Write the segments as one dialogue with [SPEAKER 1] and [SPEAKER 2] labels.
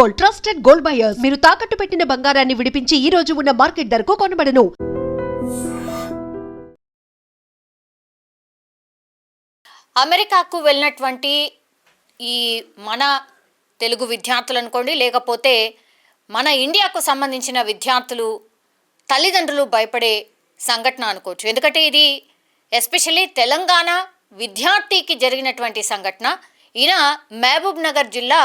[SPEAKER 1] Gold, trusted gold buyers. మీరు తాకట్టు పెట్టిన బంగారాన్ని విడిపించి ఈ రోజు ఉన్న మార్కెట్ ధరకు కొనబడను.
[SPEAKER 2] అమెరికాకు వెళ్ళినటువంటి ఈ మన తెలుగు విద్యార్థులు అనుకోండి, లేకపోతే మన ఇండియాకు సంబంధించిన విద్యార్థులు తల్లిదండ్రులు భయపడే సంఘటన అనుకోవచ్చు. ఎందుకంటే ఇది ఎస్పెషల్లీ తెలంగాణ విద్యార్థికి జరిగినటువంటి సంఘటన. ఈయన మహబూబ్ నగర్ జిల్లా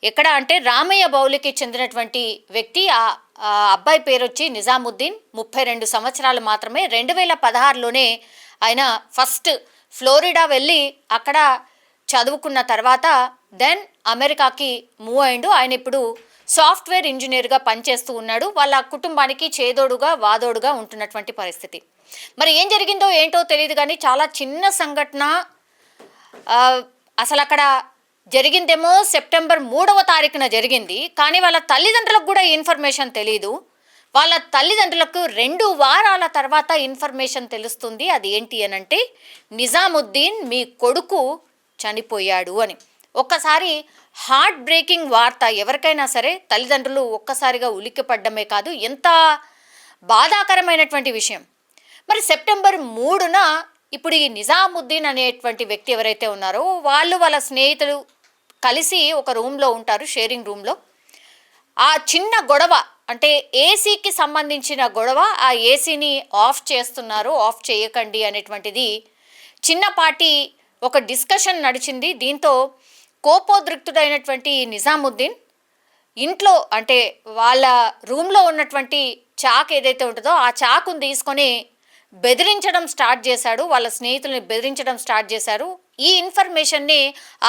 [SPEAKER 2] ఎక్కడ అంటే రామయ్య బౌలికి చెందినటువంటి వ్యక్తి. ఆ అబ్బాయి పేరు వచ్చి నిజాముద్దీన్. 32 సంవత్సరాలు మాత్రమే. 2016లోనే ఆయన ఫస్ట్ ఫ్లోరిడా వెళ్ళి అక్కడ చదువుకున్న తర్వాత దెన్ అమెరికాకి మూవ్ అయ్యిండు. ఆయన ఇప్పుడు సాఫ్ట్వేర్ ఇంజనీర్గా పనిచేస్తూ ఉన్నాడు. వాళ్ళ కుటుంబానికి చేదోడుగా వాదోడుగా ఉంటున్నటువంటి పరిస్థితి. మరి ఏం జరిగిందో ఏంటో తెలియదు కానీ చాలా చిన్న సంఘటన. అసలు అక్కడ జరిగిందేమో సెప్టెంబర్ 3వ తారీఖున జరిగింది. కానీ వాళ్ళ తల్లిదండ్రులకు కూడా ఇన్ఫర్మేషన్ తెలియదు. వాళ్ళ తల్లిదండ్రులకు 2 వారాల తర్వాత ఇన్ఫర్మేషన్ తెలుస్తుంది. అది ఏంటి అని అంటే, నిజాముద్దీన్ మీ కొడుకు చనిపోయాడు అని. ఒక్కసారి హార్ట్ బ్రేకింగ్ వార్త. ఎవరికైనా సరే తల్లిదండ్రులు ఒక్కసారిగా ఉలిక్కిపడ్డమే కాదు, ఎంత బాధాకరమైనటువంటి విషయం. మరి సెప్టెంబర్ 3న ఇప్పుడు ఈ నిజాముద్దీన్ అనేటువంటి వ్యక్తి ఎవరైతే ఉన్నారో వాళ్ళ స్నేహితులు కలిసి ఒక రూమ్లో ఉంటారు, షేరింగ్ రూమ్లో. ఆ చిన్న గొడవ అంటే ఏసీకి సంబంధించిన గొడవ. ఆ ఏసీని ఆఫ్ చేస్తున్నారు, ఆఫ్ చేయకండి అనేటువంటిది చిన్నపాటి ఒక డిస్కషన్ నడిచింది. దీంతో కోపోద్రిక్తుడైనటువంటి నిజాముద్దీన్ ఇంట్లో అంటే వాళ్ళ రూమ్లో ఉన్నటువంటి చాక్ ఏదైతే ఉంటుందో ఆ చాకును తీసుకొని బెదిరించడం స్టార్ట్ చేశాడు. వాళ్ళ స్నేహితుల్ని బెదిరించడం స్టార్ట్ చేశారు. ఈ ఇన్ఫర్మేషన్ని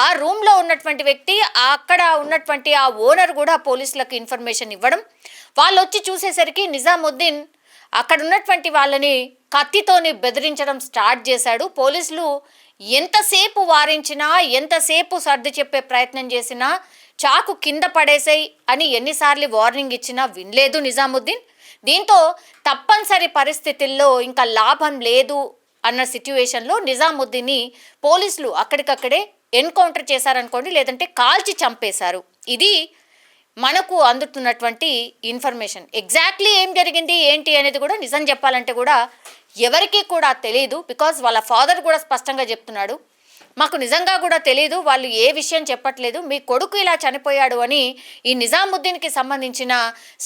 [SPEAKER 2] ఆ రూమ్లో ఉన్నటువంటి వ్యక్తి, అక్కడ ఉన్నటువంటి ఆ ఓనర్ కూడా పోలీసులకు ఇన్ఫర్మేషన్ ఇవ్వడం, వాళ్ళు వచ్చి చూసేసరికి నిజాముద్దీన్ అక్కడ ఉన్నటువంటి వాళ్ళని కత్తితోని బెదిరించడం స్టార్ట్ చేశాడు. పోలీసులు ఎంతసేపు వారించినా, ఎంతసేపు సర్ది చెప్పే ప్రయత్నం చేసినా, చాకు కింద పడేసాయి అని ఎన్నిసార్లు వార్నింగ్ ఇచ్చినా వినలేదు నిజాముద్దీన్. దీంతో తప్పనిసరి పరిస్థితుల్లో ఇంకా లాభం లేదు అన్న సిట్యువేషన్లో నిజాముద్దీన్ని పోలీసులు అక్కడికక్కడే ఎన్కౌంటర్ చేశారనుకోండి, లేదంటే కాల్చి చంపేశారు. ఇది మనకు అందుతున్నటువంటి ఇన్ఫర్మేషన్. ఎగ్జాక్ట్లీ ఏం జరిగింది ఏంటి అనేది కూడా నిజం చెప్పాలంటే కూడా ఎవరికీ కూడా తెలియదు. బికాజ్ వాళ్ళ ఫాదర్ కూడా స్పష్టంగా చెప్తున్నాడు, మాకు నిజంగా కూడా తెలియదు, వాళ్ళు ఏ విషయం చెప్పట్లేదు, మీ కొడుకు ఇలా చనిపోయాడు అని ఈ నిజాముద్దీన్కి సంబంధించిన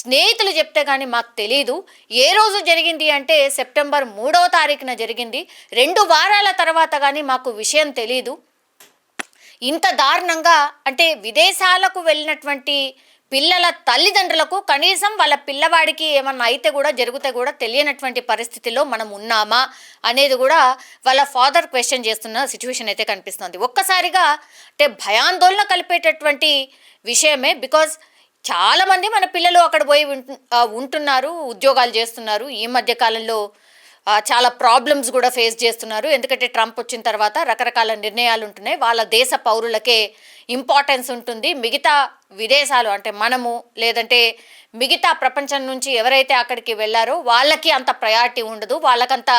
[SPEAKER 2] స్నేహితులు చెప్తే కానీ మాకు తెలియదు. ఏ రోజు జరిగింది అంటే సెప్టెంబర్ 3వ తారీఖున జరిగింది. 2 వారాల తర్వాత కానీ మాకు విషయం తెలియదు. ఇంత దారుణంగా అంటే విదేశాలకు వెళ్ళినటువంటి పిల్లల తల్లిదండ్రులకు కనీసం వాళ్ళ పిల్లవాడికి ఏమన్నా అయితే కూడా జరిగితే కూడా తెలియనటువంటి పరిస్థితిలో మనం ఉన్నామా అనేది కూడా వాళ్ళ ఫాదర్ క్వశ్చన్ చేస్తున్న సిచ్యువేషన్ అయితే కనిపిస్తుంది. ఒక్కసారిగా అంటే భయాందోళన కలిపేటటువంటి విషయమే. బికాజ్ చాలామంది మన పిల్లలు అక్కడ పోయి ఉంటున్నారు, ఉద్యోగాలు చేస్తున్నారు. ఈ మధ్య కాలంలో చాలా ప్రాబ్లమ్స్ కూడా ఫేస్ చేస్తున్నారు. ఎందుకంటే ట్రంప్ వచ్చిన తర్వాత రకరకాల నిర్ణయాలు ఉంటున్నాయి. వాళ్ళ దేశ పౌరులకే ఇంపార్టెన్స్ ఉంటుంది. మిగతా విదేశాలు అంటే మనము లేదంటే మిగతా ప్రపంచం నుంచి ఎవరైతే అక్కడికి వెళ్ళారో వాళ్ళకి అంత ప్రయారిటీ ఉండదు, వాళ్ళకంత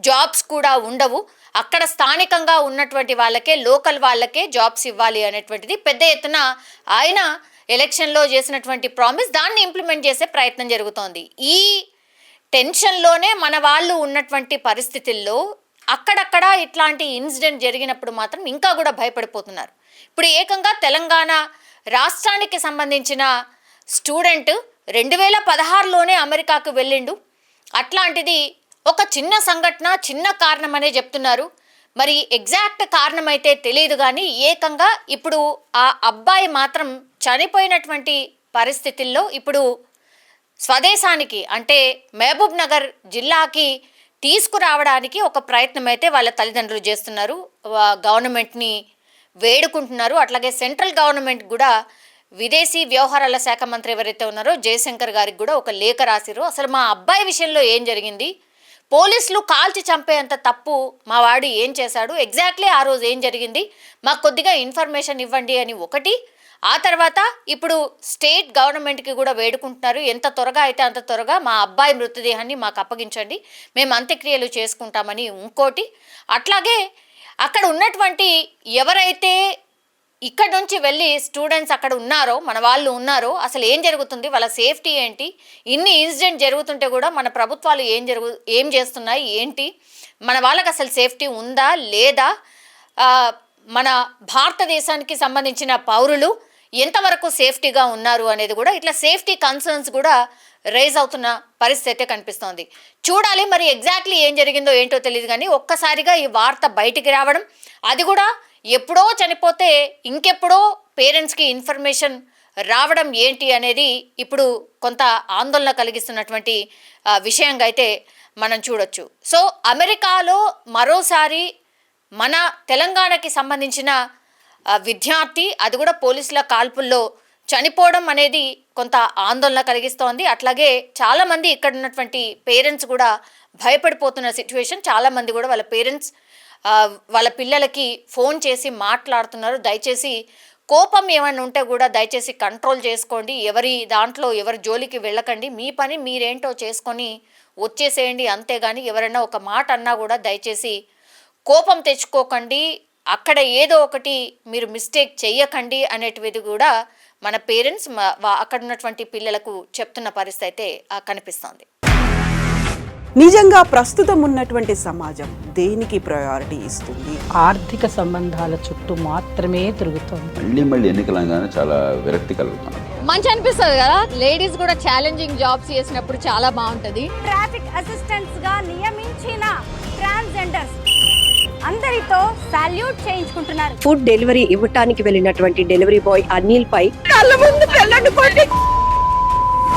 [SPEAKER 2] జాబ్స్ కూడా ఉండవు. అక్కడ స్థానికంగా ఉన్నటువంటి వాళ్ళకే, లోకల్ వాళ్ళకే జాబ్స్ ఇవ్వాలి అనేటువంటిది పెద్ద ఎత్తున ఆయన ఎలక్షన్లో చేసినటువంటి ప్రామిస్, దాన్ని ఇంప్లిమెంట్ చేసే ప్రయత్నం జరుగుతోంది. ఈ టెన్షన్లోనే మన వాళ్ళు ఉన్నటువంటి పరిస్థితుల్లో అక్కడక్కడ ఇట్లాంటి ఇన్సిడెంట్ జరిగినప్పుడు మాత్రం ఇంకా కూడా భయపడిపోతున్నారు. ఇప్పుడు ఏకంగా తెలంగాణ రాష్ట్రానికి సంబంధించిన స్టూడెంట్ 2016లోనే అమెరికాకు వెళ్ళిండు. అట్లాంటిది ఒక చిన్న సంఘటన, చిన్న కారణం అనే చెప్తున్నారు. మరి ఎగ్జాక్ట్ కారణం అయితే తెలియదు కానీ ఏకంగా ఇప్పుడు ఆ అబ్బాయి మాత్రం చనిపోయినటువంటి పరిస్థితుల్లో ఇప్పుడు స్వదేశానికి అంటే మహబూబ్ నగర్ జిల్లాకి తీసుకురావడానికి ఒక ప్రయత్నం అయితే వాళ్ళ తల్లిదండ్రులు చేస్తున్నారు. గవర్నమెంట్ని వేడుకుంటున్నారు. అట్లాగే సెంట్రల్ గవర్నమెంట్ కూడా విదేశీ వ్యవహారాల శాఖ మంత్రి ఎవరైతే ఉన్నారో జయశంకర్ గారికి కూడా ఒక లేఖ రాసిరు. అసలు మా అబ్బాయి విషయంలో ఏం జరిగింది, పోలీసులు కాల్చి చంపేంత తప్పు మా వాడు ఏం చేశాడు, ఎగ్జాక్ట్లీ ఆ రోజు ఏం జరిగింది, మాకు కొద్దిగా ఇన్ఫర్మేషన్ ఇవ్వండి అని ఒకటి. ఆ తర్వాత ఇప్పుడు స్టేట్ గవర్నమెంట్కి కూడా వేడుకుంటున్నారు, ఎంత త్వరగా అయితే అంత త్వరగా మా అబ్బాయి మృతదేహాన్ని మాకు అప్పగించండి, మేము అంత్యక్రియలు చేసుకుంటామని ఇంకోటి. అట్లాగే అక్కడ ఉన్నటువంటి ఎవరైతే ఇక్కడ నుంచి వెళ్ళి స్టూడెంట్స్ అక్కడ ఉన్నారో, మన వాళ్ళు ఉన్నారో, అసలు ఏం జరుగుతుంది, వాళ్ళ సేఫ్టీ ఏంటి, ఇన్ని ఇన్సిడెంట్ జరుగుతుంటే కూడా మన ప్రభుత్వాలు ఏం చేస్తున్నాయి ఏంటి, మన వాళ్ళకి అసలు సేఫ్టీ ఉందా లేదా, మన భారతదేశానికి సంబంధించిన పౌరులు ఎంతవరకు సేఫ్టీగా ఉన్నారు అనేది కూడా ఇట్లా సేఫ్టీ కన్సర్న్స్ కూడా రైజ్ అవుతున్న పరిస్థితి కనిపిస్తోంది. చూడాలి మరి ఎగ్జాక్ట్లీ ఏం జరిగిందో ఏంటో తెలియదు, కానీ ఒక్కసారిగా ఈ వార్త బయటికి రావడం, అది కూడా ఎప్పుడో చనిపోతే ఇంకెప్పుడో పేరెంట్స్కి ఇన్ఫర్మేషన్ రావడం ఏంటి అనేది ఇప్పుడు కొంత ఆందోళన కలిగిస్తున్నటువంటి విషయంగా అయితే మనం చూడొచ్చు. సో అమెరికాలో మరోసారి మన తెలంగాణకి సంబంధించిన విద్యార్థి, అది కూడా పోలీసుల కాల్పుల్లో చనిపోవడం అనేది కొంత ఆందోళన కలిగిస్తోంది. అట్లాగే చాలామంది ఇక్కడ ఉన్నటువంటి పేరెంట్స్ కూడా భయపడిపోతున్న సిచ్యువేషన్. చాలామంది కూడా వాళ్ళ పేరెంట్స్ వాళ్ళ పిల్లలకి ఫోన్ చేసి మాట్లాడుతున్నారు. దయచేసి కోపం ఏమైనా ఉంటే కూడా దయచేసి కంట్రోల్ చేసుకోండి, ఎవరి జోలికి వెళ్ళకండి, మీ పని మీరేంటో చేసుకొని వచ్చేసేయండి, అంతేగాని ఎవరైనా ఒక మాట అన్నా కూడా దయచేసి కోపం తెచ్చుకోకండి, అక్కడ ఏదో ఒకటి మీరు మిస్టేక్ చెయ్యకండి అనేటిది కూడా మన పేరెంట్స్ అక్కడ ఉన్నటువంటి పిల్లలకు చెప్తున్న పరిస్థితి అయితే కనిపిస్తోంది.
[SPEAKER 3] నిజంగా ప్రస్తుతం ఉన్నటువంటి సమాజం దేనికి ప్రయారిటీ ఇస్తుంది?
[SPEAKER 4] ఆర్థిక సంబంధాల చుట్టూ మాత్రమే తిరుగుతోంది.
[SPEAKER 5] మళ్ళీ ఎన్నికలంగానే చాలా విరక్తి కలుగుతున్నాం.
[SPEAKER 2] మంచి అనిపిస్తుంది కదా, లేడీస్ కూడా ఛాలెంజింగ్ జాబ్స్ చేసినప్పుడు చాలా బాగుంటది.
[SPEAKER 6] ట్రాఫిక్ అసిస్టెంట్స్ గా నియమించిన ట్రాన్స్జెండర్స్ అందరితో సాల్యూట్ చేయించుకుంటున్నారు.
[SPEAKER 7] ఫుడ్ డెలివరీ ఇవ్వటానికి వెళ్ళినటువంటి డెలివరీ బాయ్ అనిల్ పై కళ్ళ ముందు